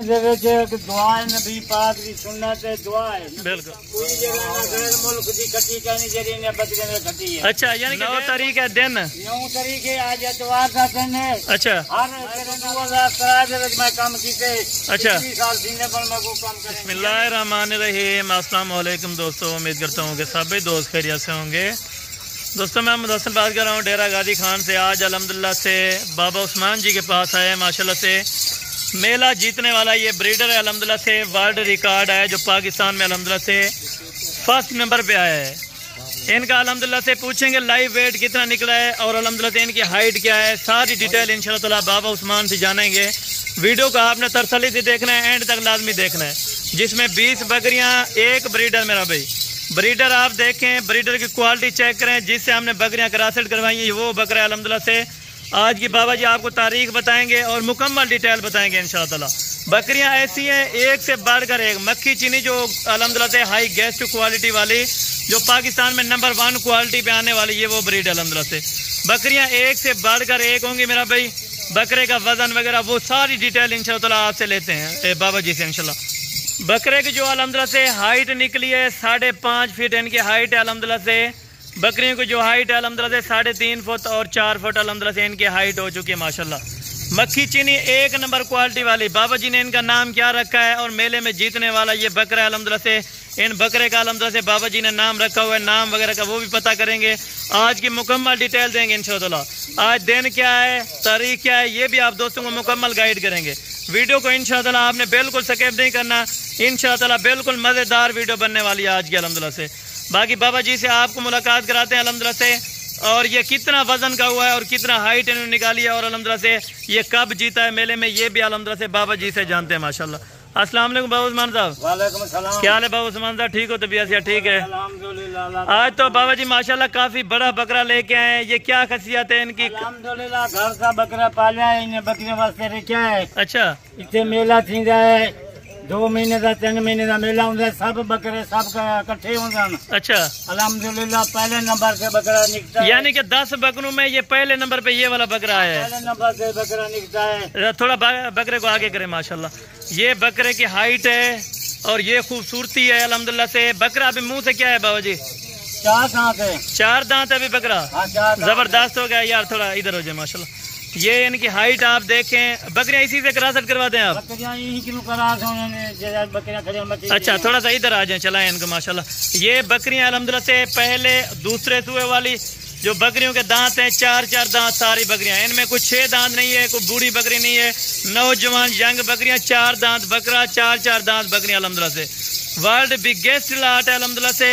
दुआ है नबी पाक दी सुन्नत है दुआ है बिल्कुल कोई जगह ना गैर मुल्क दी कटी कहनी जरी ने बदले में कटी है। अच्छा यानी 9 तारीख है दिन 9 तारीख है आज एतवार का दिन है। अच्छा हर 2000 दे विच मैं काम कीते। अच्छा 20 साल सीने पर मैं को काम करे। बिस्मिल्लाहिर्रहमानिर्रहीम। अस्सलाम वालेकुम दोस्तों, उम्मीद करता हूँ कि सभी दोस्त खैरियत से होंगे। दोस्तों मैं मुदस्सिर बात कर रहा हूँ डेरा गाजी खान से। आज अल्हम्दुलिल्लाह से बाबा उस्मान जी के पास आए। माशाल्लाह से मेला जीतने वाला ये ब्रीडर है। अल्हम्दुलिल्लाह से वर्ल्ड रिकॉर्ड है जो पाकिस्तान में अल्हम्दुलिल्लाह से फर्स्ट नंबर पे आया है। इनका अल्हम्दुलिल्लाह से पूछेंगे लाइव वेट कितना निकला है और अल्हम्दुलिल्लाह से इनकी हाइट क्या है, सारी डिटेल इंशाअल्लाह ताला बाबा उस्मान से जानेंगे। वीडियो को आपने तरसली से देखना है, एंड तक लाजमी देखना है। जिसमें 20 बकरियाँ, एक ब्रीडर मेरा भाई। ब्रीडर आप देखें, ब्रीडर की क्वालिटी चेक करें। जिससे हमने बकरियाँ क्रॉसेट करवाई है वो बकरा है अल्हम्दुलिल्लाह से। आज की बाबा जी आपको तारीख बताएंगे और मुकम्मल डिटेल बताएंगे इंशाअल्लाह ताला। बकरियां ऐसी हैं एक से बढ़कर एक। मक्खी चीनी जो अल्हम्दुलिल्लाह से हाई गेस्ट क्वालिटी वाली, जो पाकिस्तान में नंबर 1 क्वालिटी पे आने वाली, ये वो ब्रीड है अल्हम्दुलिल्लाह से। बकरियां एक से बढ़कर एक होंगी मेरा भाई। बकरे का वजन वगैरह वो सारी डिटेल इंशाअल्लाह ताला आपसे लेते हैं बाबा जी से इंशाल्लाह। बकरे की जो अल्हम्दुलिल्लाह से हाइट निकली है 5.5 फीट इनकी हाइट है अल्हम्दुलिल्लाह से। बकरियों की जो हाइट है अल्हम्दुलिल्लाह से 3.5 फुट और 4 फुट अल्हम्दुलिल्लाह से इनकी हाइट हो चुकी है माशाल्लाह। मक्खी चीनी एक नंबर क्वालिटी वाली। बाबा जी ने इनका नाम क्या रखा है और मेले में जीतने वाला ये बकरा है अल्हम्दुलिल्लाह से। इन बकरे का अल्हम्दुलिल्लाह से बाबा जी ने नाम रखा हुआ है, नाम वगैरह का वो भी पता करेंगे। आज की मुकम्मल डिटेल देंगे इंशाअल्लाह। आज दिन क्या है, तारीख क्या है, ये भी आप दोस्तों को मुकम्मल गाइड करेंगे। वीडियो को इंशाअल्लाह आपने बिल्कुल स्किप नहीं करना। इंशाअल्लाह बिल्कुल मज़ेदार वीडियो बनने वाली है आज की अल्हम्दुलिल्लाह से। बाकी बाबा जी से आपको मुलाकात कराते हैं अल्हम्दुलिल्लाह से। और ये कितना वजन का हुआ है और कितना हाइट इन्होंने निकाली है और अल्हम्दुलिल्लाह से ये कब जीता है मेले में, ये भी अल्हम्दुलिल्लाह से बाबा जी से जानते हैं माशाल्लाह। अस्सलाम वालेकुम बाबा उस्मान साहब। वालेकुम सलाम। क्या हाल है बाबा उस्मान साहब, ठीक हो, तबीयत से ठीक है? अल्हम्दुलिल्लाह। आज तो बाबा जी माशाल्लाह काफी बड़ा बकरा लेके आए हैं। ये क्या खासियत है इनकी? अल्हम्दुलिल्लाह घर का बकरा पाला है, इन्हें बकरे वास्ते रखा है। अच्छा इतने मेला थी है 2 महीने का 3 महीने का मेला होता है। सब बकरे सब इकट्ठे होंगे। अच्छा अल्हम्दुलिल्लाह पहले नंबर से बकरा निकलता है। यानी कि 10 बकरों में ये पहले नंबर पे ये वाला बकरा है। पहले नंबर से बकरा निकलता है। थोड़ा बकरे को आगे करें माशाल्लाह। ये बकरे की हाइट है और ये खूबसूरती है अल्हम्दुलिल्लाह से। बकरा अभी मुंह से क्या है बाबा जी? 4 दांत है। 4 दांत है अभी बकरा। जबरदस्त हो गया यार, थोड़ा इधर हो जाए माशाल्लाह। ये इनकी हाइट आप देखें। बकरियां इसी से क्रॉसेट करवाते हैं आप? अच्छा थोड़ा सा इधर आ जाए, चलाएं इनको माशाल्लाह। ये बकरियां अल्हम्दुलिल्लाह से पहले दूसरे सुए वाली जो बकरियों के दांत हैं 4 दांत सारी बकरियां। इनमें कुछ 6 दांत नहीं है, कोई बूढ़ी बकरी नहीं है। नौजवान यंग बकरियां 4 दांत बकरा, 4 दांत बकरियां अल्हम्दुलिल्लाह से। वर्ल्ड बिगेस्ट लाट है अल्हम्दुलिल्लाह से।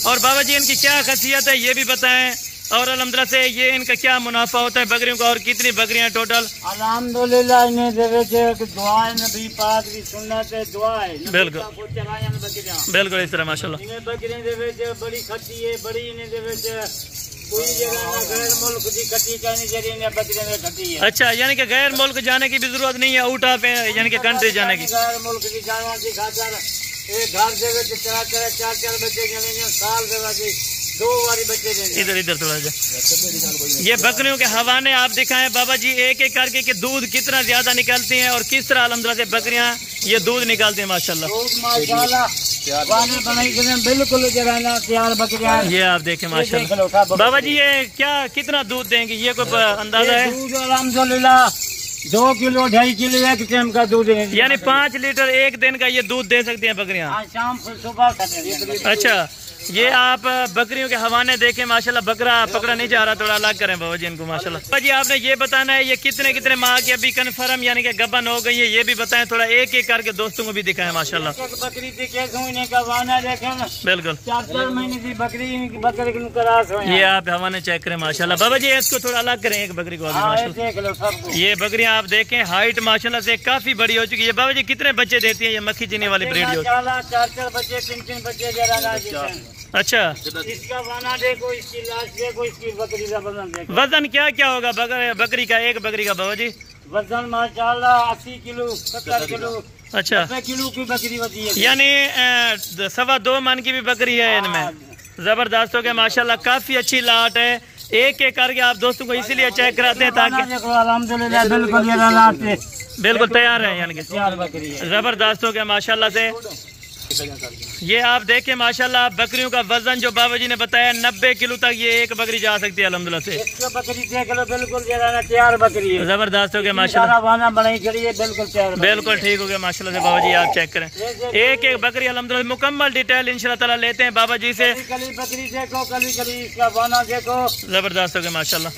और बाबा जी इनकी क्या खासियत है ये भी बताएं और अल्हम्दुलिल्लाह से ये इनका क्या मुनाफा होता है बकरियों का और कितनी बकरियां टोटल? अल्हम्दुलिल्लाह इन्हें दुआ है नबी पाक दी सुन्नत है दुआ है। बिल्कुल बिल्कुल इस तरह माशाल्लाह। इन्हें बकरियां दे विच बड़ी खट्टी है, बड़ी इन्हें दे विच कोई जगह ना गैर मुल्क दी कटी कहनी जरी ने बकरियां दे खट्टी है। अच्छा यानी कि गैर मुल्क जाने की भी जरूरत नहीं है, आउट ऑफ यानी कि कंट्री जाने की। गैर मुल्क दी जानवर दी खातर एक घर दे विच 4 बच्चे जने साल दे वादी 2 बारी बच्चे देंगे। इधर थोड़ा जा। ये बकरियों के हवाने आप दिखाएं बाबा जी एक एक करके कि दूध कितना ज्यादा निकलती हैं और किस तरह अल्हम्दुलिल्लाह से बकरियां ये दूध निकालती हैं माशाल्लाह। बिल्कुल तैयार बकरियां ये आप देखें माशाल्लाह। बाबा जी ये क्या कितना दूध देंगे, ये कोई अंदाजा है? दूध अल्हम्दुलिल्लाह 2 किलो 2.5 किलो एक टाइम का दूध है। यानी 5 लीटर एक दिन का ये दूध दे सकती हैं बकरियां? शाम सुबह। अच्छा ये आप बकरियों के हवाने देखें माशाल्लाह। बकरा पकड़ा नहीं जा रहा, थोड़ा अलग करें बाबा जी इनको माशाल्लाह। बाबा जी आपने ये बताना है ये कितने माह की अभी कन्फर्म यानी कि गबन हो गई है, ये भी बताएं थोड़ा एक एक करके दोस्तों को भी दिखाएं माशाल्लाह। बकरी बिल्कुल 4 महीने की बकरी ये आप हवाने चेक करें माशाल्लाह। बाबा जी इसको थोड़ा अलग करें एक बकरी को माशाल्लाह। ये बकरियां आप देखें हाइट माशाल्लाह से काफी बड़ी हो चुकी है। बाबा जी कितने बच्चे देती है ये मक्खी चीनी वाली ब्रीड? 4 बच्चे 3 बच्चे। अच्छा इसका वाना देखो, इसकी लाश देखो, इसकी बकरी का वजन देखो। वजन क्या क्या होगा बकरी का, एक बकरी का बाबा जी? वजन माशाल्लाह 80 किलो 70 किलो। अच्छा 90 किलो की बकरी होती है, यानी 2.25 मन की भी बकरी है इनमें। जबरदस्त हो गया माशाल्लाह, काफी अच्छी लाट है। एक एक करके आप दोस्तों को इसीलिए चेक कराते हैं ताकि अल्हम्दुलिल्लाह बिल्कुल बिल्कुल तैयार है, यानी कि तैयार बकरी है। जबरदस्त हो गया माशाल्लाह से। ये आप देखें माशाल्लाह बकरियों का वजन जो बाबा जी ने बताया 90 किलो तक ये एक बकरी जा सकती है अल्हम्दुलिल्लाह से। एक बकरी देख लो, बिल्कुल तैयार बकरी है। जबरदस्त हो गया माशाल्लाह, वाना बनाई खड़ी है, बिल्कुल तैयार, बिल्कुल ठीक हो गया माशाल्लाह से। बाबा जी आप चेक करें, एक एक बकरी अल्हम्दुलिल्लाह मुकम्मल डिटेल इंशाल्लाह ताला लेते हैं बाबा जी से। कली बकरी देखो, कली इसका वाना देखो, जबरदस्त हो गया माशाल्लाह।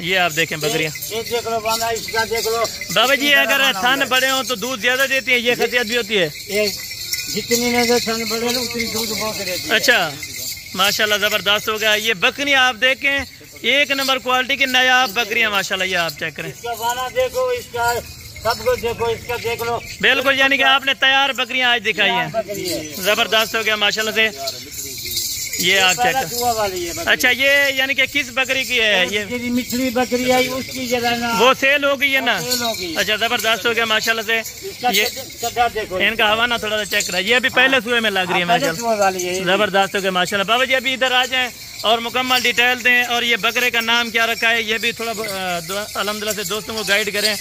ये आप देखें बकरियाँ, ये देख लो वाना इसका देख लो बाबा जी। अगर थन बड़े हो तो दूध ज्यादा देती है, ये खसियत भी होती है। जितनी नजर थन बड़े उतनी दूध बहुत रहती है। अच्छा माशाल्लाह जबरदस्त हो गया। ये बकरियाँ आप देखें एक नंबर क्वालिटी की नायाब बकरियाँ माशाल्लाह। ये आप चेक करें, इसका वाना देखो, इसका सब कुछ देखो, इसका देख लो, बिल्कुल यानी कि आपने तैयार बकरियाँ आज दिखाई हैं। बकरी है। जबरदस्त हो गया माशाल्लाह से। ये आप चेक करें। दुआ वाली है बकरी। अच्छा ये यानी कि किस बकरी की है ये? तेरी मिठली बकरी है, उसकी जरा ना वो सेल हो गई है ना? सेल होगी। अच्छा जबरदस्त हो गया माशाल्लाह से। इसका ये चड्ढा देखो, इनका हवा ना थोड़ा सा चेक करा, ये अभी पहले सुए में लग रही है माशाल्लाह। दुआ वाली है। जबरदस्त हो गया माशाल्लाह। बाबा जी अभी इधर आ जाएं और मुकम्मल डिटेल दें, और ये बकरे का नाम क्या रखा है ये भी थोड़ा अल्हम्दुलिल्लाह से दोस्तों को गाइड करें।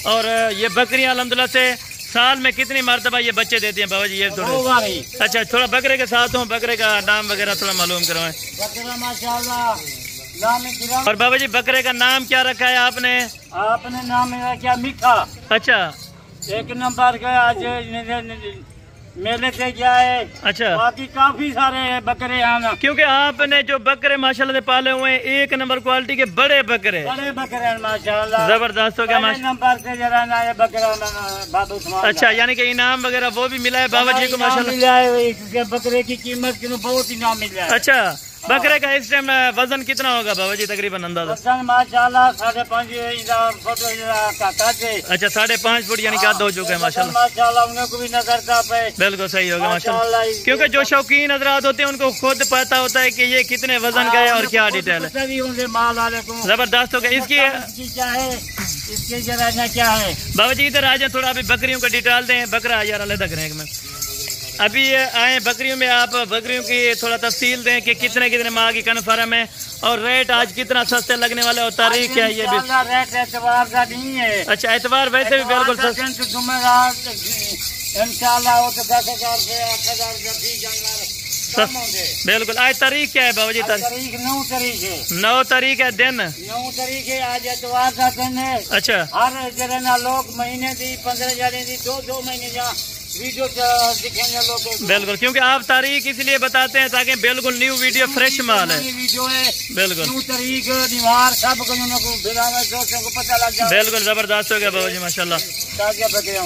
और ये बकरियाँ अल्हम्दुलिल्लाह से साल में कितनी मरतबा ये बच्चे देती हैं बाबा जी? ये थोड़ा अच्छा थोड़ा बकरे के साथ हूँ, बकरे का नाम वगैरह थोड़ा मालूम करवाएं। बकरा माशाल्लाह नाम है। और बाबा जी बकरे का नाम क्या रखा है आपने? आपने नाम है क्या? मीठा। अच्छा एक नंबर का आज मेले से क्या है। अच्छा बाकी काफी सारे बकरे हैं, क्योंकि आपने जो बकरे माशाल्लाह से पाले हुए हैं एक नंबर क्वालिटी के बड़े बकरे हैं माशाल्लाह। जबरदस्त हो गया नंबर से जरा ना ये बकरा बाबू। अच्छा यानी कि इनाम वगैरह वो भी मिला है बाबा जी को माशाल्लाह? मिला है, इसके बकरे की कीमत क्यों बहुत इनाम मिल रहा है। अच्छा बकरे का इस टाइम वजन कितना होगा बाबा जी तकरीबन अंदाजा? वजन माशाल्लाह 5.5 फुट। अच्छा 5.5 फुट यानी कि आधा हो चुका है माशाल्लाह। माशाल्लाह उन्हें को भी नजर का पे बिल्कुल सही होगा माशाल्लाह, क्योंकि जो शौकीन हजरात होते हैं उनको खुद पता होता है कि ये कितने वजन का है और क्या डिटेल है। माल वाले को जबरदस्त हो गया। इसकी क्या है, इसके जरा क्या है बाबा जी इधर आ जाए थोड़ा, अभी बकरियों का डिटेल दें। बकरा यार अलग करें एक मिनट, अभी आए बकरियों में, आप बकरियों की थोड़ा तफसील दें कि कितने कितने माह की कन्फर्म है और रेट आज कितना सस्ते लगने वाले और तारीख क्या है ये भी? रेट एतवार का नहीं है। अच्छा एतवार वैसे भी बिल्कुल सस्ते इंशाल्लाह वो तो 10,000 से 8,000 बिल्कुल। आज तारीख क्या है बाबा जी? तारीख 9 तारीख है। 9 तारीख है दिन? 9 तारीख है, आज एतवार का दिन है। अच्छा हर जगह लोग महीने दी 15 जाने दी 2 महीने जहाँ वीडियो दिखेंगे लोग। बिल्कुल, क्योंकि आप तारीख इसलिए बताते हैं ताकि बिल्कुल न्यू वीडियो फ्रेश माल है। वीडियो है बिल्कुल 9 तारीख निवार सब को पता लग जाए। बिल्कुल जबरदस्त हो गया बाबा जी माशाल्लाह।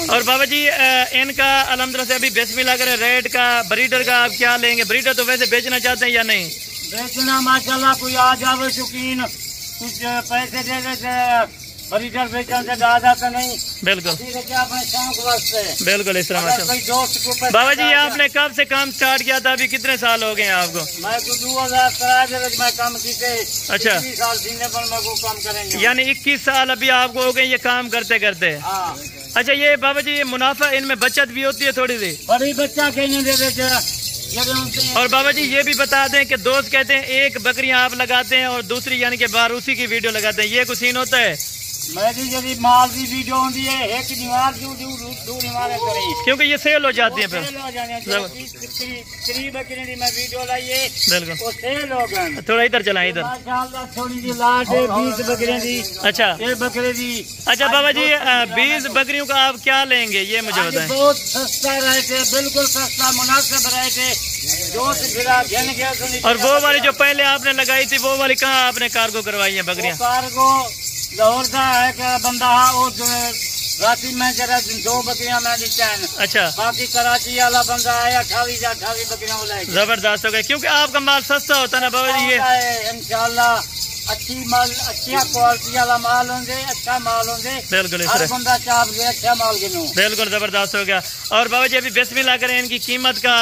और बाबा जी इनका अल्हम्दुलिल्लाह से अभी बिस्मिल्लाह करें, रेट का ब्रीडर का आप क्या लेंगे? ब्रीडर तो वैसे बेचना चाहते हैं या नहीं? बेचना माशाल्लाह कोई आ जावे शौकीन कुछ पैसे दे देते, ब्रीडर बेचने से ज्यादा तो नहीं। बिल्कुल अपने शौक वास्ते बिल्कुल इस तरह माशाल्लाह। बाबा जी आपने कब से काम स्टार्ट किया था? अभी कितने साल हो गए आपको? मैं 2000 मैं काम कीते। अच्छा 21 साल सीने पर मैं काम करेंगे, यानी 21 साल अभी आपको हो गए ये काम करते करते। हाँ। अच्छा ये बाबा जी मुनाफा इनमें बचत भी होती है थोड़ी सी? बड़ी बच्चा कहने दे देते। और बाबा जी ये भी बता दें कि दोस्त कहते हैं एक बकरियां आप लगाते हैं और दूसरी यानी कि बारूसी की वीडियो लगाते हैं, ये कुछ सीन होता है? मेरी यदि माल की वीडियो होती है एक निवार क्योंकि ये सेल हो जाती है फिर। बिल्कुल थोड़ा इधर चलाएं इधर। थोड़ी सी लाट है 20 बकरियां दी। अच्छा एक बकरे दी। अच्छा बाबा जी 20 बकरियों का आप क्या लेंगे ये मुझे बताएं? बहुत सस्ता रहते, बिल्कुल सस्ता मुनासिब रहते। और वो वाली जो पहले आपने लगाई थी वो वाली कहाँ आपने कार्गो करवाई है बकरियां? कार्गो लाहौर का है क्या बंदा वो जो रांची में जरा 2 बकरियां मैं दी चैन। अच्छा बाकी कराची वाला बंदा है 28 बकरियां लाएगा। जबरदस्त हो गया, क्योंकि आपका माल सस्ता होता है ना बाबा जी। ये इंशाल्लाह अच्छी माल अच्छी क्वालिटी वाला माल होंगे, अच्छा माल होंगे। बिल्कुल हर बंदा चाप गया अच्छा माल गिनो। बिल्कुल जबरदस्त हो गया। और बाबा जी अभी बिस्मिल्लाह करें, इनकी कीमत का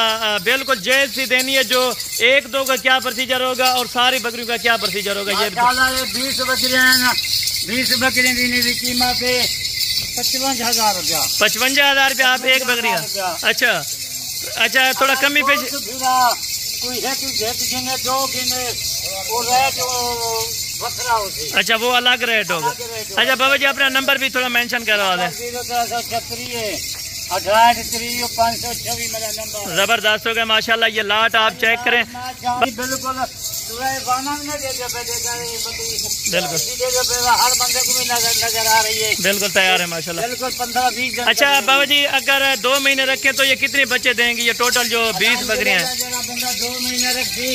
बिल्कुल जायज सी देनी है। जो 1-2 का क्या प्रोसीजर होगा और सारी बकरियों का क्या प्रोसीजर होगा? ये 20 बकरियां है ना, 20 बकरियां देने की कीमत है 55,000 रुपया। 55,000 रुपया आप एक बकरियां? अच्छा अच्छा थोड़ा कमी पेश कोई है कोई गिने 2 गिने वो रेट बकरा होती। अच्छा, वो अलग रेट होगा। अच्छा बाबा जी अपना नंबर भी थोड़ा मेंशन करवा दें। 18-3-526 मेरा नंबर। जबरदस्त हो गया माशाल्लाह। ये लाट आप चेक करें, बिल्कुल हर बंदे को भी नजर आ रही है। बिल्कुल तैयार है माशाल्लाह। बिल्कुल 15-20 दिन। अच्छा बाबा जी अगर 2 महीने रखें तो ये कितने बच्चे देंगे? ये टोटल जो 20 बकरियां हैं, बंदा 2 महीने रखी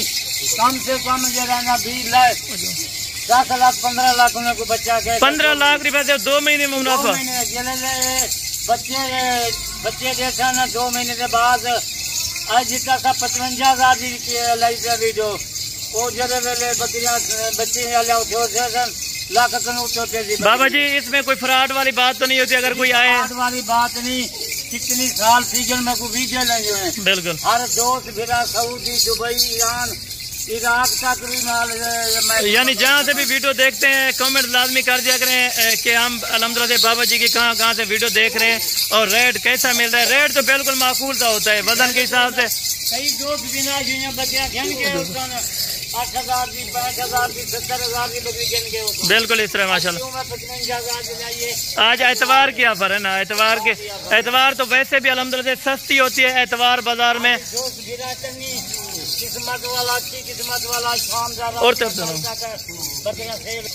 कम से कम जो रहना 20 लाख 10 लाख 15 लाख को बच्चा के 15 लाख रुपए से 2 महीने में मुनाफा। बच्चे देखा ना 2 महीने के बाद आज जितना सा 55,000 की वीडियो वो जरे वेले बकरियां बच्चे लाख उठे। बाबा जी इसमें कोई फ्रॉड वाली बात तो नहीं होती? अगर कोई आए फ्रॉड वाली बात नहीं, कितनी साल सीजन में कोई वीडियो लगे हुए हैं। बिल्कुल हर दोस्त फिरा सऊदी दुबई ईरान इराक तक भी माल, यानी जहाँ से भी वीडियो देखते हैं कमेंट लाजमी कर दिया करें कि हम अल्हम्दुलिल्लाह से बाबा जी की कहाँ से वीडियो देख रहे हैं और रेट कैसा मिल रहा है। रेट तो बिल्कुल माकूल सा होता है वजन के हिसाब से। कई दोस्त बिना बच्चियां गिन के 8,000 की 5,000 की 70,000 की बकरी गिन के बिल्कुल इस तरह माशाल्लाह। 55,000 आज एतवार की ऑफर है ना, एतवार तो वैसे भी अल्हम्दुलिल्लाह से सस्ती होती है एतवार बाजार में। किस्मत वाला शाम और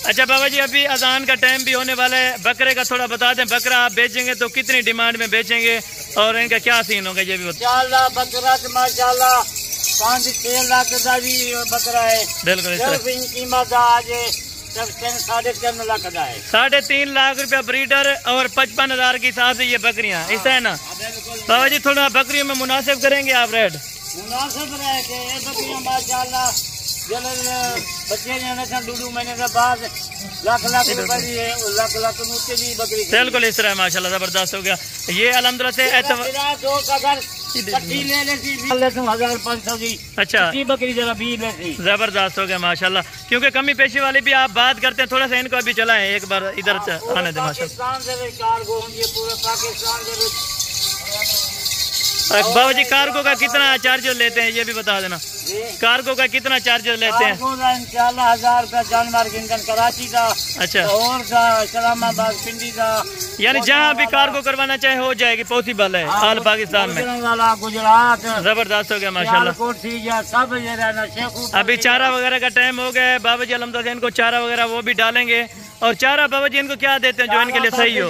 अच्छा बाबा जी अभी अजान का टाइम भी होने वाला है, बकरे का थोड़ा बता दें। बकरा आप बेचेंगे तो कितनी डिमांड में बेचेंगे और इनका क्या सीन होगा ये भी माशाल्लाह। बकरा तो माशाल्लाह 5-6 लाख का भी बकरा है। बिल्कुल कीमत आज 3.5 लाख का है। 3.5 लाख रुपया ब्रीडर और 55,000 के हिसाब से ये बकरियां ऐसा है ना बाबा जी? थोड़ा बकरियों में मुनासिब करेंगे आप रेट? मुनासिब रहे के बकरियां माशाल्लाह बच्चे 2 महीने के बाद लाख रुपए लाख नीचे भी बकरी। बिल्कुल इस तरह माशाल्लाह जबरदस्त हो गया। ये अल्हम्दुलिल्लाह से 1,500 अच्छा बकरी जरा 20 लेती जबरदस्त हो गया माशाल्लाह। क्योंकि कमी पेशी वाली भी आप बात करते हैं, थोड़ा सा इनको अभी चलाएं एक बार इधर आने दें माशाल्लाह। पूरे पाकिस्तान बाबा जी कार्गो का कितना चार्जेस लेते हैं ये भी बता देना। कार्गो का कितना चार्जेस लेते हैं? इंशाल्लाह 1,000 रुपया जानवर गिनकर कराची का, अच्छा और का इस्लामाबाद पिंडी का, यानी जहाँ भी कार्गो करवाना चाहे हो जाएगी, पॉसिबल है ऑल पाकिस्तान में। गुजरात जबरदस्त हो गया माशाल्लाह। सब अभी चारा वगैरह का टाइम हो गया है बाबा जी अल्हम्दुलिल्लाह इनको चारा वगैरह वो भी डालेंगे। और चारा बाबा जी इनको क्या देते हैं जो इनके लिए सही हो?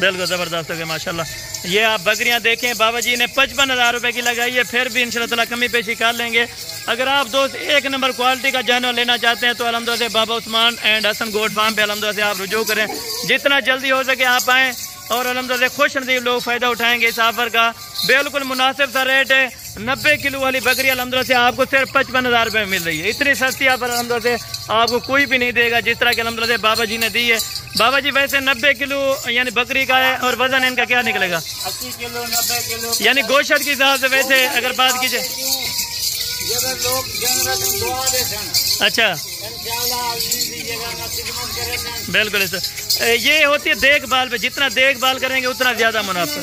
बिल्कुल जबरदस्त हो गया माशाल्लाह। ये आप बकरियां देखें बाबा जी ने 55,000 रुपए की लगाई है, फिर भी इंशाल्लाह कमी पेशी कर लेंगे। अगर आप दोस्त एक नंबर क्वालिटी का जानवर लेना चाहते हैं तो अल्हम्दुलिल्लाह से Baba Usman and Hasan goat farm पे अल्हम्दुलिल्लाह से आप रुजू करें। जितना जल्दी हो सके आप आएँ और अल्हम्दुलिल्लाह से खुश नसीब लोग फ़ायदा उठाएंगे इस ऑफर का। बिल्कुल मुनासिब सा रेट है। 90 किलो वाली बकरी अल्हम्दुलिल्लाह से आपको सिर्फ 55,000 रुपये में मिल रही है। इतनी सस्ती ऑफर अल्हम्दुलिल्लाह से आपको कोई भी नहीं देगा जिस तरह के अल्हम्दुलिल्लाह से बाबा जी ने दी है। बाबा जी वैसे 90 किलो यानी बकरी का है और वजन इनका क्या निकलेगा? 80 किलो 90 किलो यानी गोश्त के हिसाब से वैसे अगर बात कीजिए। अच्छा बिल्कुल ये होती है देखभाल पे, जितना देखभाल करेंगे उतना ज्यादा मुनाफा।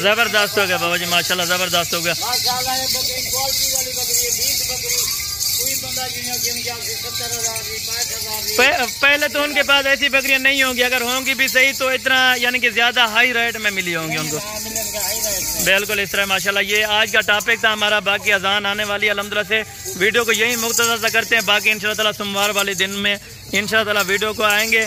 जबरदस्त हो गया बाबा जी माशाल्लाह जबरदस्त हो गया। पहले तो उनके पास ऐसी बकरियां नहीं होंगी, अगर होंगी भी सही तो इतना यानी कि ज्यादा हाई रेट में मिली होंगी उनको। बिल्कुल इस तरह माशाल्लाह। ये आज का टॉपिक था हमारा। बाकी अजान आने वाली अल्हम्दुलिल्लाह से वीडियो को यही मुख्तसर सा करते हैं। बाकी इंशाअल्लाह ताला सोमवार वाले दिन में इंशाअल्लाह ताला वीडियो को आएंगे।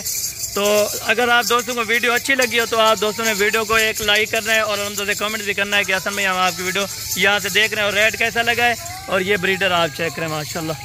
तो अगर आप दोस्तों को वीडियो अच्छी लगी हो तो आप दोस्तों ने वीडियो को एक लाइक करना है और अल्हम्दुलिल्लाह से कमेंट भी करना है कि असल में हम आपकी वीडियो यहाँ से देख रहे हैं और रेट कैसा लगा है। और ये ब्रीडर आप चेक करें माशाल्लाह।